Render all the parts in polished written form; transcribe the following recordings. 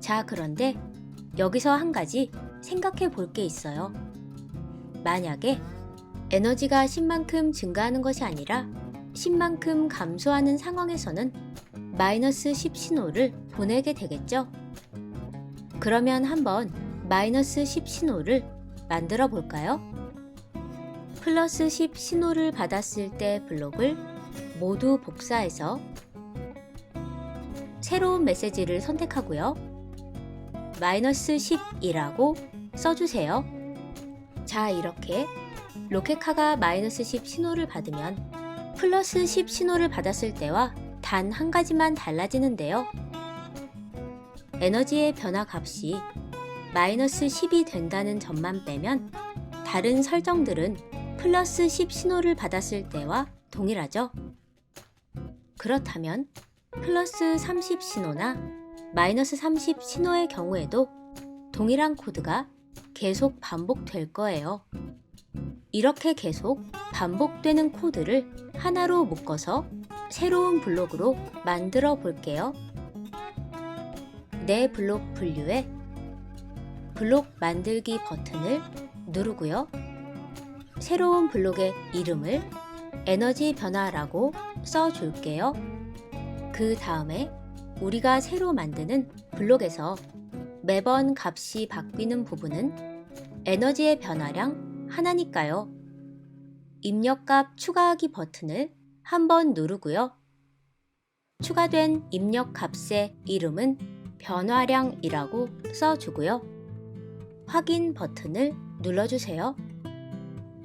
자, 그런데 여기서 한 가지 생각해 볼 게 있어요. 만약에 에너지가 10만큼 증가하는 것이 아니라 10만큼 감소하는 상황에서는 마이너스 10 신호를 보내게 되겠죠? 그러면 한번 마이너스 10 신호를 만들어 볼까요? 플러스 10 신호를 받았을 때 블록을 모두 복사해서 새로운 메시지를 선택하고요. 마이너스 10이라고 써주세요. 자, 이렇게 로켓카가 마이너스 10 신호를 받으면 플러스 10 신호를 받았을 때와 단 한 가지만 달라지는데요. 에너지의 변화 값이 마이너스 10이 된다는 점만 빼면 다른 설정들은 플러스 10 신호를 받았을 때와 동일하죠. 그렇다면 플러스 30 신호나 마이너스 30 신호의 경우에도 동일한 코드가 계속 반복될 거예요. 이렇게 계속 반복되는 코드를 하나로 묶어서 새로운 블록으로 만들어 볼게요. 내 블록 분류에 블록 만들기 버튼을 누르고요. 새로운 블록의 이름을 에너지 변화라고 써줄게요. 그 다음에 우리가 새로 만드는 블록에서 매번 값이 바뀌는 부분은 에너지의 변화량 하나니까요. 입력값 추가하기 버튼을 한번 누르고요. 추가된 입력값의 이름은 변화량이라고 써주고요. 확인 버튼을 눌러주세요.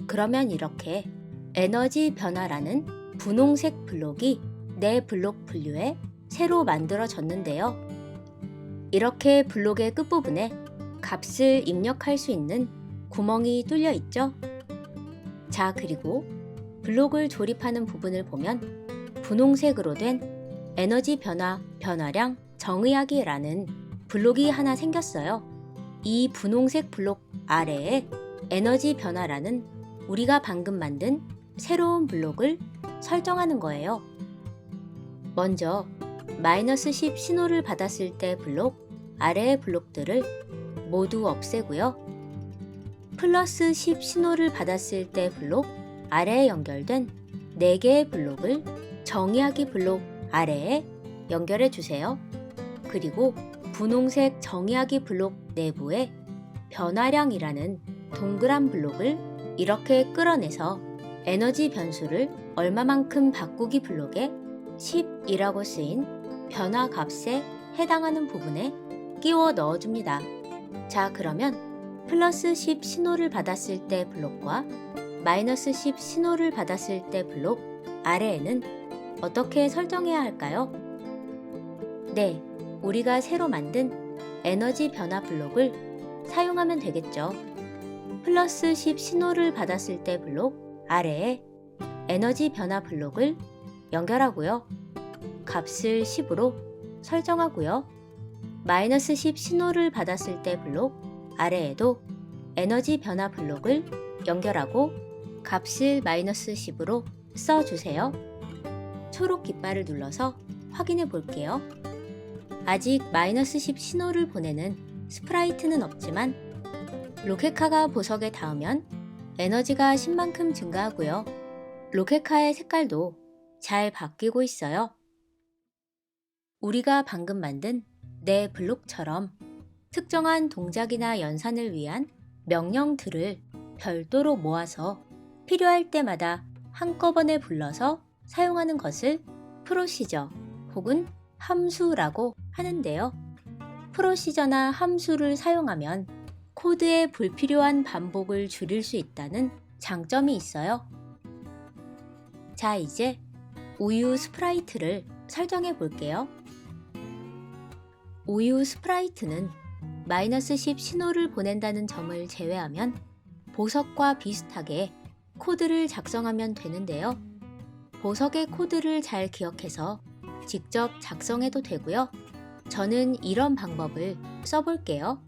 그러면 이렇게 에너지 변화라는 분홍색 블록이 내 블록 분류에 새로 만들어졌는데요. 이렇게 블록의 끝부분에 값을 입력할 수 있는 구멍이 뚫려 있죠? 자, 그리고 블록을 조립하는 부분을 보면 분홍색으로 된 에너지 변화, 변화량, 정의하기라는 블록이 하나 생겼어요. 이 분홍색 블록 아래에 에너지 변화라는 우리가 방금 만든 새로운 블록을 설정하는 거예요. 먼저 마이너스 10 신호를 받았을 때 블록 아래의 블록들을 모두 없애고요. 플러스 10 신호를 받았을 때 블록 아래에 연결된 4개의 블록을 정의하기 블록 아래에 연결해 주세요. 그리고 분홍색 정의하기 블록 내부에 변화량이라는 동그란 블록을 이렇게 끌어내서 에너지 변수를 얼마만큼 바꾸기 블록에 10이라고 쓰인 변화 값에 해당하는 부분에 끼워 넣어줍니다. 자, 그러면 플러스 10 신호를 받았을 때 블록과 마이너스 10 신호를 받았을 때 블록 아래에는 어떻게 설정해야 할까요? 네, 우리가 새로 만든 에너지 변화 블록을 사용하면 되겠죠. 플러스 10 신호를 받았을 때 블록 아래에 에너지 변화 블록을 연결하고요. 값을 10으로 설정하고요. 마이너스 10 신호를 받았을 때 블록 아래에도 에너지 변화 블록을 연결하고 값을 마이너스 10으로 써주세요. 초록 깃발을 눌러서 확인해 볼게요. 아직 마이너스 10 신호를 보내는 스프라이트는 없지만 로켓카가 보석에 닿으면 에너지가 10만큼 증가하고요. 로켓카의 색깔도 잘 바뀌고 있어요. 우리가 방금 만든 내 블록처럼 특정한 동작이나 연산을 위한 명령들을 별도로 모아서 필요할 때마다 한꺼번에 불러서 사용하는 것을 프로시저 혹은 함수라고 하는데요. 프로시저나 함수를 사용하면 코드의 불필요한 반복을 줄일 수 있다는 장점이 있어요. 자, 이제 우유 스프라이트를 설정해 볼게요. 우유 스프라이트는 마이너스 10 신호를 보낸다는 점을 제외하면 보석과 비슷하게 코드를 작성하면 되는데요. 보석의 코드를 잘 기억해서 직접 작성해도 되고요. 저는 이런 방법을 써볼게요.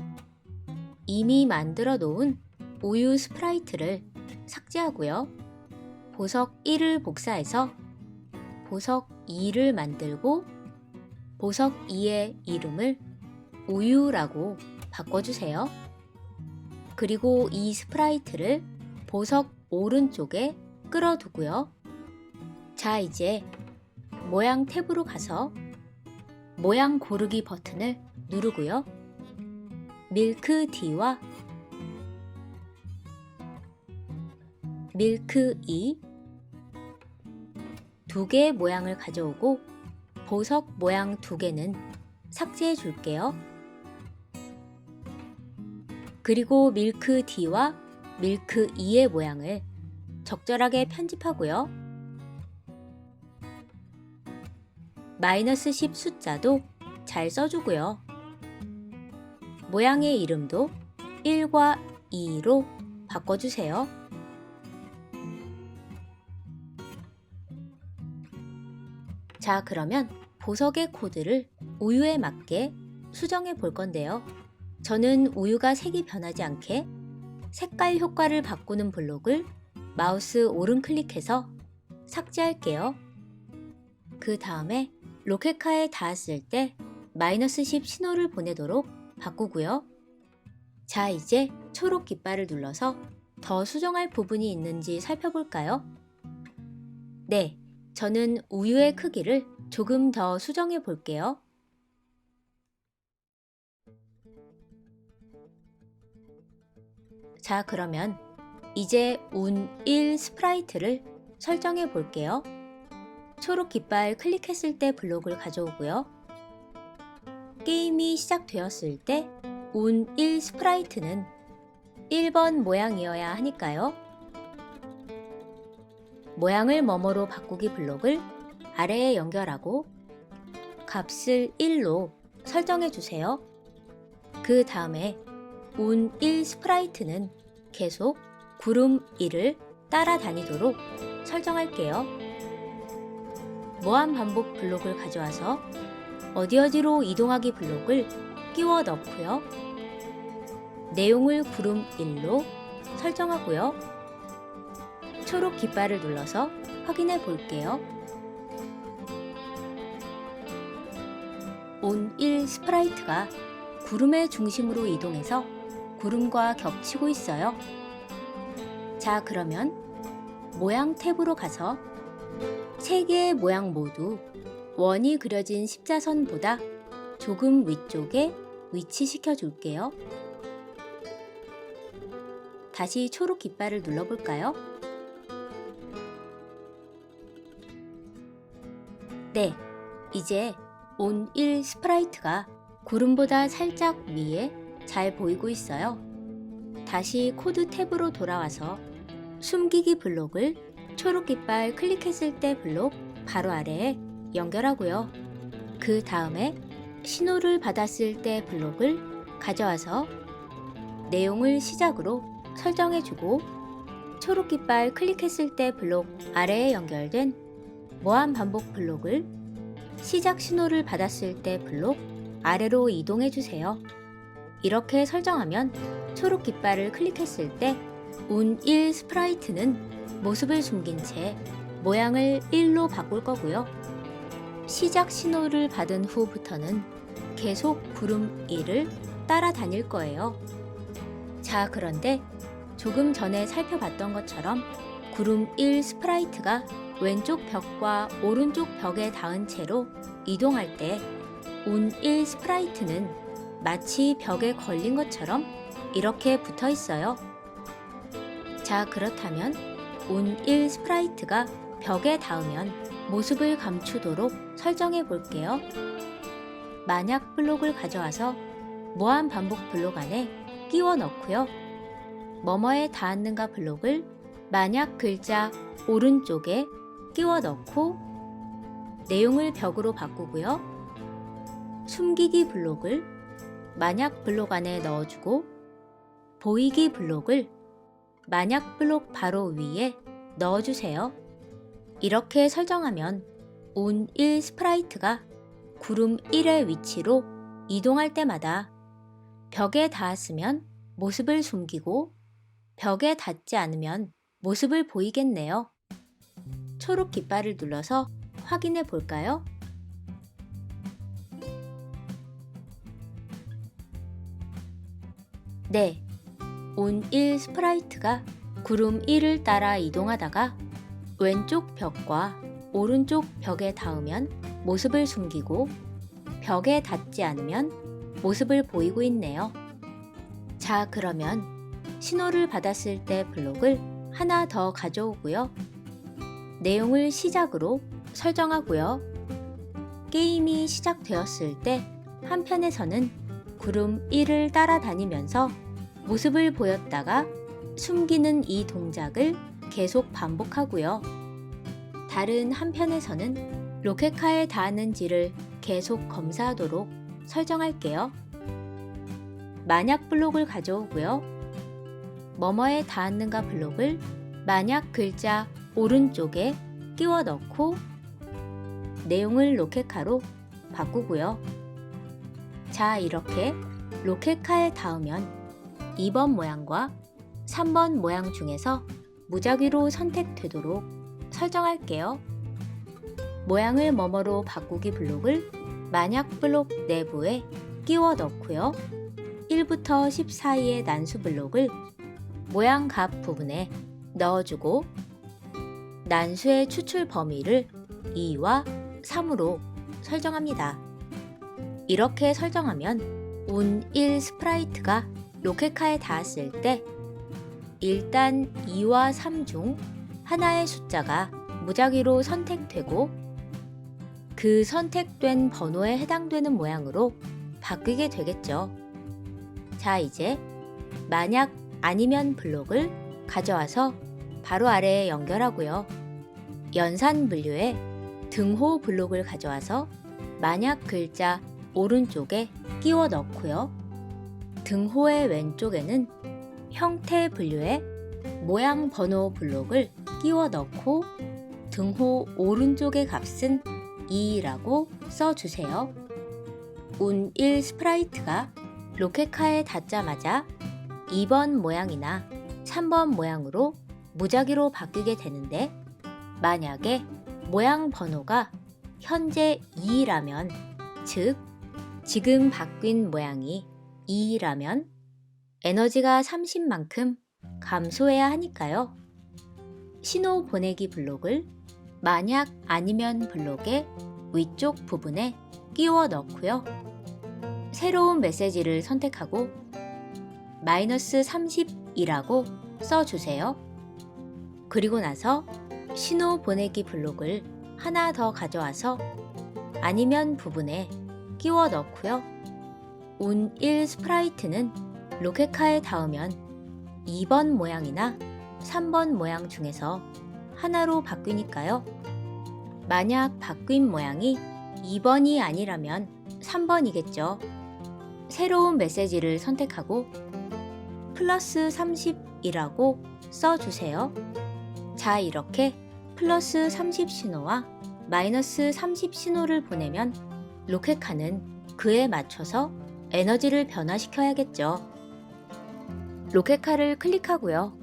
이미 만들어 놓은 우유 스프라이트를 삭제하고요. 보석 1을 복사해서 보석 2를 만들고 보석 2의 이름을 우유라고 바꿔주세요. 그리고 이 스프라이트를 보석 오른쪽에 끌어두고요. 자, 이제 모양 탭으로 가서 모양 고르기 버튼을 누르고요. 밀크 D와 밀크 E 두 개의 모양을 가져오고 보석 모양 두 개는 삭제해 줄게요. 그리고 밀크 D와 밀크 E의 모양을 적절하게 편집하고요. -10 숫자도 잘 써주고요. 모양의 이름도 1과 2로 바꿔주세요. 자, 그러면 보석의 코드를 우유에 맞게 수정해 볼 건데요. 저는 우유가 색이 변하지 않게 색깔 효과를 바꾸는 블록을 마우스 오른 클릭해서 삭제할게요. 그 다음에 로켓카에 닿았을 때 -10 신호를 보내도록 바꾸고요. 자, 이제 초록 깃발을 눌러서 더 수정할 부분이 있는지 살펴볼까요? 네, 저는 우유의 크기를 조금 더 수정해 볼게요. 자, 그러면 이제 운1 스프라이트를 설정해 볼게요. 초록 깃발 클릭했을 때 블록을 가져오고요. 게임이 시작되었을 때 운1 스프라이트는 1번 모양이어야 하니까요. 모양을 뭐뭐로 바꾸기 블록을 아래에 연결하고 값을 1로 설정해 주세요. 그 다음에 운1 스프라이트는 계속 구름 1을 따라다니도록 설정할게요. 무한 반복 블록을 가져와서 어디어디로 이동하기 블록을 끼워 넣고요. 내용을 구름 1로 설정하고요. 초록 깃발을 눌러서 확인해 볼게요. 온1 스프라이트가 구름의 중심으로 이동해서 구름과 겹치고 있어요. 자, 그러면 모양 탭으로 가서 세 개의 모양 모두 원이 그려진 십자선보다 조금 위쪽에 위치시켜 줄게요. 다시 초록 깃발을 눌러볼까요? 네, 이제 온1 스프라이트가 구름보다 살짝 위에 잘 보이고 있어요. 다시 코드 탭으로 돌아와서 숨기기 블록을 초록 깃발 클릭했을 때 블록 바로 아래에 연결하고요. 그 다음에 신호를 받았을 때 블록을 가져와서 내용을 시작으로 설정해주고 초록 깃발 클릭했을 때 블록 아래에 연결된 무한 반복 블록을 시작 신호를 받았을 때 블록 아래로 이동해주세요. 이렇게 설정하면 초록 깃발을 클릭했을 때 운1 스프라이트는 모습을 숨긴 채 모양을 1로 바꿀 거고요. 시작 신호를 받은 후부터는 계속 구름 1을 따라다닐 거예요. 자, 그런데 조금 전에 살펴봤던 것처럼 구름 1 스프라이트가 왼쪽 벽과 오른쪽 벽에 닿은 채로 이동할 때 운1 스프라이트는 마치 벽에 걸린 것처럼 이렇게 붙어 있어요. 자, 그렇다면 운1 스프라이트가 벽에 닿으면 모습을 감추도록 설정해 볼게요. 만약 블록을 가져와서 무한 반복 블록 안에 끼워 넣고요. 뭐뭐에 닿았는가 블록을 만약 글자 오른쪽에 끼워 넣고 내용을 벽으로 바꾸고요. 숨기기 블록을 만약 블록 안에 넣어주고 보이기 블록을 만약 블록 바로 위에 넣어주세요. 이렇게 설정하면 온1 스프라이트가 구름 1의 위치로 이동할 때마다 벽에 닿았으면 모습을 숨기고 벽에 닿지 않으면 모습을 보이겠네요. 초록 깃발을 눌러서 확인해 볼까요? 네, 운 1 스프라이트가 구름 1을 따라 이동하다가 왼쪽 벽과 오른쪽 벽에 닿으면 모습을 숨기고 벽에 닿지 않으면 모습을 보이고 있네요. 자, 그러면 신호를 받았을 때 블록을 하나 더 가져오고요. 내용을 시작으로 설정하고요. 게임이 시작되었을 때 한편에서는 구름 1을 따라다니면서 모습을 보였다가 숨기는 이 동작을 계속 반복하고요. 다른 한편에서는 로켓카에 닿았는지를 계속 검사하도록 설정할게요. 만약 블록을 가져오고요. 뭐뭐에 닿았는가 블록을 만약 글자 오른쪽에 끼워 넣고 내용을 로켓카로 바꾸고요. 자, 이렇게 로켓카에 닿으면 2번 모양과 3번 모양 중에서 무작위로 선택되도록 설정할게요. 모양을 뭐뭐로 바꾸기 블록을 만약 블록 내부에 끼워 넣고요. 1부터 10 사이의 난수 블록을 모양 값 부분에 넣어주고 난수의 추출 범위를 2와 3으로 설정합니다. 이렇게 설정하면 운 1 스프라이트가 로켓카에 닿았을 때 일단 2와 3 중 하나의 숫자가 무작위로 선택되고 그 선택된 번호에 해당되는 모양으로 바뀌게 되겠죠. 자, 이제 만약 아니면 블록을 가져와서 바로 아래에 연결하고요. 연산 분류에 등호 블록을 가져와서 만약 글자 오른쪽에 끼워 넣고요. 등호의 왼쪽에는 형태 분류에 모양 번호 블록을 끼워 넣고 등호 오른쪽의 값은 2라고 써주세요. 운 1 스프라이트가 로켓카에 닿자마자 2번 모양이나 3번 모양으로 무작위로 바뀌게 되는데 만약에 모양 번호가 현재 2라면 즉 지금 바뀐 모양이 2라면 에너지가 30만큼 감소해야 하니까요. 신호 보내기 블록을 만약 아니면 블록의 위쪽 부분에 끼워 넣고요. 새로운 메시지를 선택하고 마이너스 30이라고 써주세요. 그리고 나서 신호 보내기 블록을 하나 더 가져와서 아니면 부분에 끼워 넣고요. 운 1 스프라이트는 로켓카에 닿으면 2번 모양이나 3번 모양 중에서 하나로 바뀌니까요. 만약 바뀐 모양이 2번이 아니라면 3번이겠죠. 새로운 메시지를 선택하고 플러스 30이라고 써주세요. 자, 이렇게 플러스 30 신호와 마이너스 30 신호를 보내면 로켓카는 그에 맞춰서 에너지를 변화시켜야겠죠. 로켓카를 클릭하고요.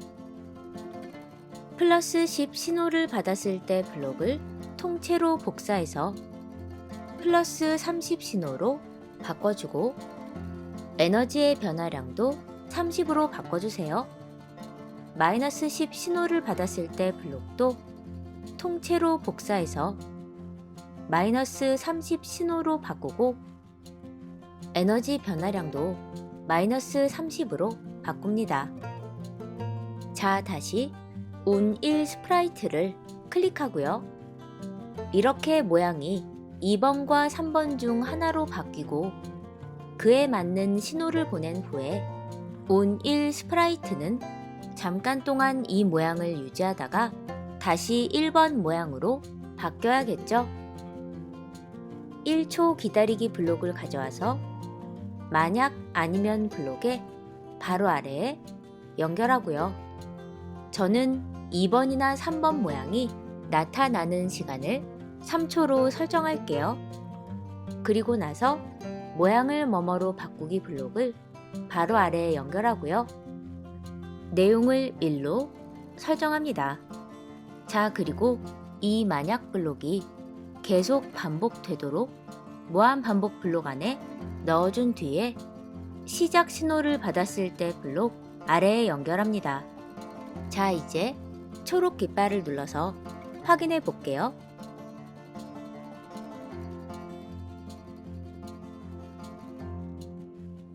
플러스 10 신호를 받았을 때 블록을 통째로 복사해서 플러스 30 신호로 바꿔주고 에너지의 변화량도 30으로 바꿔주세요. 마이너스 10 신호를 받았을 때 블록도 통째로 복사해서 마이너스 30 신호로 바꾸고 에너지 변화량도 마이너스 30으로 바꿉니다. 자, 다시 운 1 스프라이트를 클릭하고요. 이렇게 모양이 2번과 3번 중 하나로 바뀌고 그에 맞는 신호를 보낸 후에 운 1 스프라이트는 잠깐 동안 이 모양을 유지하다가 다시 1번 모양으로 바뀌어야겠죠? 1초 기다리기 블록을 가져와서 만약 아니면 블록에 바로 아래에 연결하고요. 저는 2번이나 3번 모양이 나타나는 시간을 3초로 설정할게요. 그리고 나서 모양을 뭐뭐로 바꾸기 블록을 바로 아래에 연결하고요. 내용을 1로 설정합니다. 자, 그리고 이 만약 블록이 계속 반복되도록 무한 반복 블록 안에 넣어준 뒤에 시작 신호를 받았을 때 블록 아래에 연결합니다. 자, 이제 초록 깃발을 눌러서 확인해 볼게요.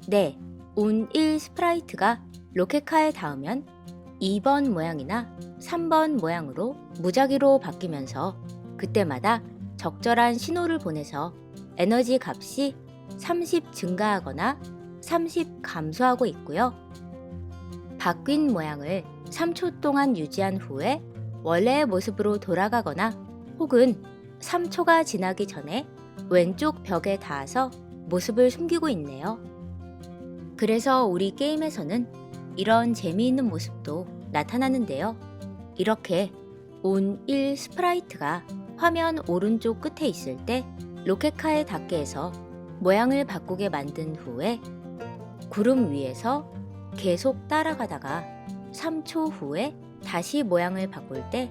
네, 운1 스프라이트가 로켓카에 닿으면 2번 모양이나 3번 모양으로 무작위로 바뀌면서 그때마다 적절한 신호를 보내서 에너지 값이 30 증가하거나 30 감소하고 있고요. 바뀐 모양을 3초 동안 유지한 후에 원래의 모습으로 돌아가거나 혹은 3초가 지나기 전에 왼쪽 벽에 닿아서 모습을 숨기고 있네요. 그래서 우리 게임에서는 이런 재미있는 모습도 나타나는데요. 이렇게 온1 스프라이트가 화면 오른쪽 끝에 있을 때 로켓카에 닿게 해서 모양을 바꾸게 만든 후에 구름 위에서 계속 따라가다가 3초 후에 다시 모양을 바꿀 때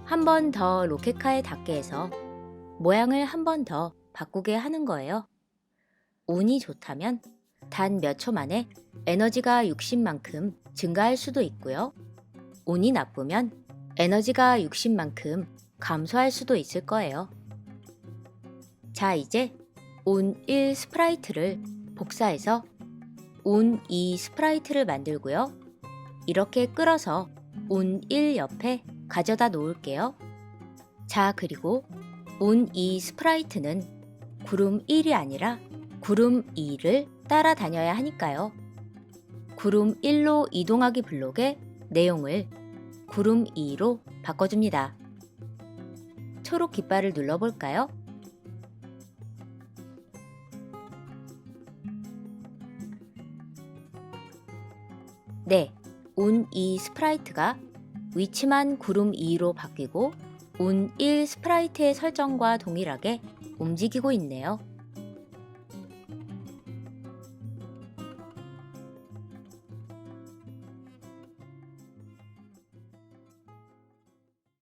한 번 더 로켓카에 닿게 해서 모양을 한 번 더 바꾸게 하는 거예요. 운이 좋다면 단 몇 초 만에 에너지가 60만큼 증가할 수도 있고요. 운이 나쁘면 에너지가 60만큼 감소할 수도 있을 거예요. 자, 이제 운1 스프라이트를 복사해서 운2 스프라이트를 만들고요. 이렇게 끌어서 운1 옆에 가져다 놓을게요. 자, 그리고 운2 스프라이트는 구름 1이 아니라 구름 2를 따라다녀야 하니까요. 구름 1로 이동하기 블록의 내용을 구름 2로 바꿔줍니다. 초록 깃발을 눌러볼까요? 네, 운2 스프라이트가 위치만 구름 2로 바뀌고 운1 스프라이트의 설정과 동일하게 움직이고 있네요.